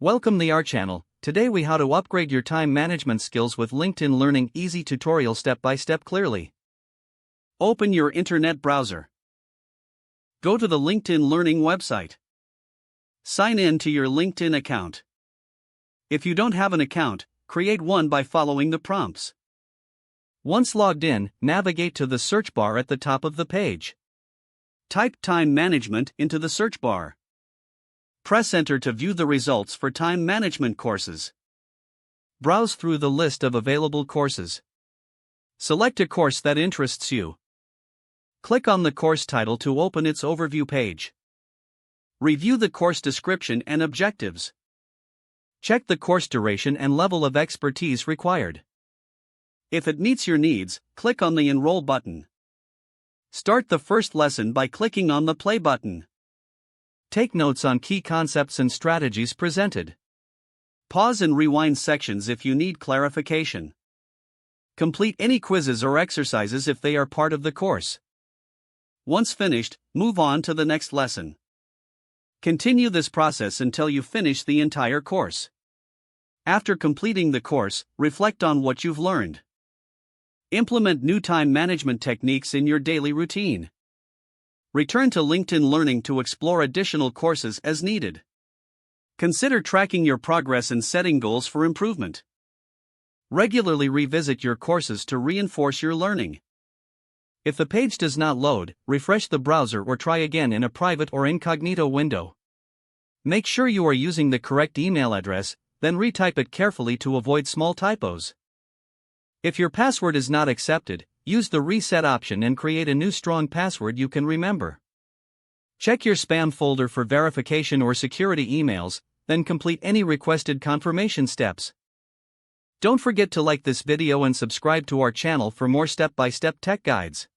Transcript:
Welcome to our channel. Today we how to upgrade your time management skills with LinkedIn Learning easy tutorial step by step clearly. Open your internet browser. Go to the LinkedIn Learning website. Sign in to your LinkedIn account. If you don't have an account, create one by following the prompts. Once logged in, navigate to the search bar at the top of the page. Type time management into the search bar. Press enter to view the results for time management courses. Browse through the list of available courses. Select a course that interests you. Click on the course title to open its overview page. Review the course description and objectives. Check the course duration and level of expertise required. If it meets your needs, click on the Enroll button. Start the first lesson by clicking on the Play button. Take notes on key concepts and strategies presented. Pause and rewind sections if you need clarification. Complete any quizzes or exercises if they are part of the course. Once finished, move on to the next lesson. Continue this process until you finish the entire course. After completing the course, reflect on what you've learned. Implement new time management techniques in your daily routine. Return to LinkedIn Learning to explore additional courses as needed. Consider tracking your progress and setting goals for improvement. Regularly revisit your courses to reinforce your learning. If the page does not load, refresh the browser or try again in a private or incognito window. Make sure you are using the correct email address, then retype it carefully to avoid small typos. If your password is not accepted, use the reset option and create a new strong password you can remember. Check your spam folder for verification or security emails, then complete any requested confirmation steps. Don't forget to like this video and subscribe to our channel for more step-by-step tech guides.